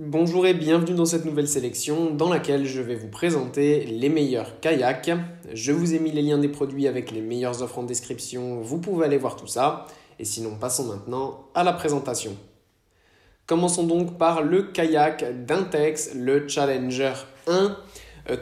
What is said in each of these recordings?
Bonjour et bienvenue dans cette nouvelle sélection dans laquelle je vais vous présenter les meilleurs kayaks. Je vous ai mis les liens des produits avec les meilleures offres en description, vous pouvez aller voir tout ça. Et sinon, passons maintenant à la présentation. Commençons donc par le kayak d'Intex, le Challenger 1.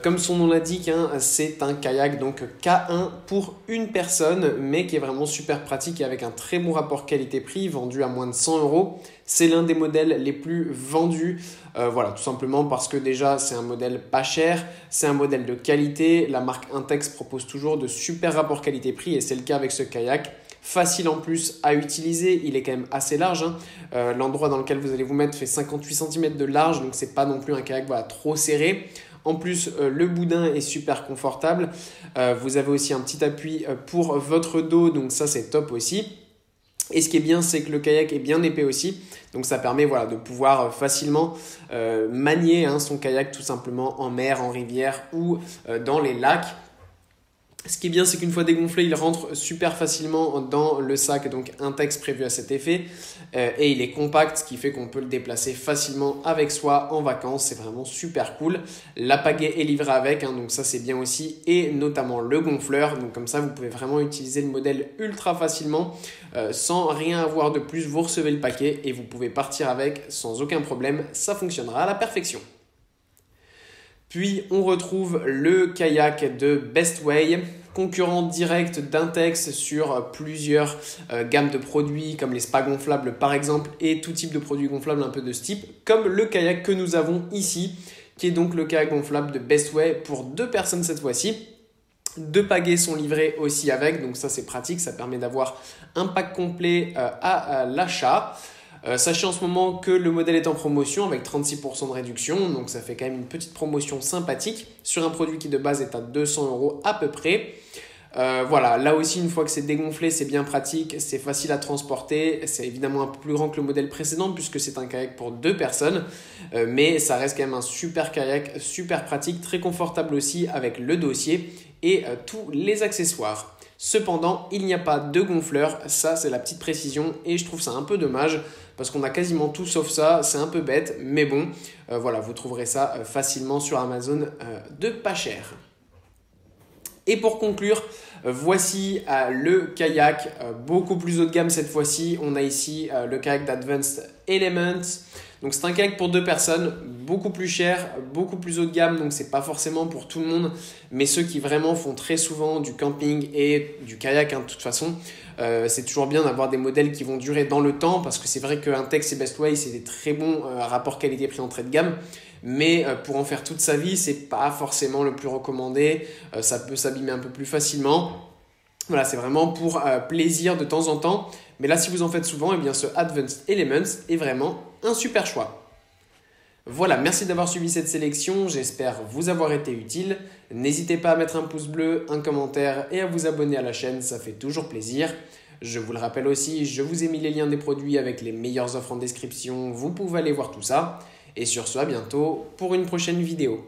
Comme son nom l'indique, c'est un kayak donc K1 pour une personne, mais qui est vraiment super pratique et avec un très bon rapport qualité-prix, vendu à moins de 100 euros. C'est l'un des modèles les plus vendus, voilà, tout simplement parce que déjà c'est un modèle pas cher, c'est un modèle de qualité. La marque Intex propose toujours de super rapports qualité-prix et c'est le cas avec ce kayak. Facile en plus à utiliser, il est quand même assez large. L'endroit dans lequel vous allez vous mettre fait 58 cm de large, donc c'est pas non plus un kayak trop serré. En plus, le boudin est super confortable. Vous avez aussi un petit appui pour votre dos, donc ça c'est top aussi. Et ce qui est bien, c'est que le kayak est bien épais aussi. Donc ça permet de pouvoir facilement manier son kayak tout simplement en mer, en rivière ou dans les lacs. Ce qui est bien, c'est qu'une fois dégonflé, il rentre super facilement dans le sac, donc Intex prévu à cet effet. Et il est compact, ce qui fait qu'on peut le déplacer facilement avec soi en vacances. C'est vraiment super cool. La pagaie est livrée avec, donc ça c'est bien aussi. Et notamment le gonfleur. Donc comme ça, vous pouvez vraiment utiliser le modèle ultra facilement. Sans rien avoir de plus, vous recevez le paquet et vous pouvez partir avec sans aucun problème. Ça fonctionnera à la perfection. Puis on retrouve le kayak de Bestway, concurrent direct d'Intex sur plusieurs gammes de produits comme les spas gonflables par exemple et tout type de produits gonflables un peu de ce type, comme le kayak que nous avons ici, qui est donc le kayak gonflable de Bestway pour 2 personnes cette fois-ci. 2 pagaies sont livrés aussi avec, donc ça c'est pratique, ça permet d'avoir un pack complet à l'achat. Sachez en ce moment que le modèle est en promotion avec 36% de réduction, donc ça fait quand même une petite promotion sympathique sur un produit qui de base est à 200 euros à peu près. Voilà, là aussi une fois que c'est dégonflé, c'est bien pratique, c'est facile à transporter, c'est évidemment un peu plus grand que le modèle précédent puisque c'est un kayak pour 2 personnes, mais ça reste quand même un super kayak, super pratique, très confortable aussi avec le dossier et tous les accessoires. Cependant, il n'y a pas de gonfleur, ça c'est la petite précision et je trouve ça un peu dommage parce qu'on a quasiment tout sauf ça, c'est un peu bête, mais bon, voilà, vous trouverez ça facilement sur Amazon de pas cher. Et pour conclure, voici le kayak beaucoup plus haut de gamme cette fois-ci. On a ici le kayak d'Advanced Elements. Donc c'est un kayak pour 2 personnes, beaucoup plus cher, beaucoup plus haut de gamme. Donc c'est pas forcément pour tout le monde, mais ceux qui vraiment font très souvent du camping et du kayak de toute façon. C'est toujours bien d'avoir des modèles qui vont durer dans le temps parce que c'est vrai que Intex et Bestway c'est des très bons rapports qualité-prix entrée de gamme. Mais pour en faire toute sa vie, c'est pas forcément le plus recommandé. Ça peut s'abîmer un peu plus facilement. Voilà, c'est vraiment pour plaisir de temps en temps. Mais là, si vous en faites souvent, eh bien, ce Advanced Elements est vraiment un super choix. Voilà, merci d'avoir suivi cette sélection. J'espère vous avoir été utile. N'hésitez pas à mettre un pouce bleu, un commentaire et à vous abonner à la chaîne, ça fait toujours plaisir. Je vous le rappelle aussi, je vous ai mis les liens des produits avec les meilleures offres en description. Vous pouvez aller voir tout ça. Et sur ce, à bientôt pour une prochaine vidéo.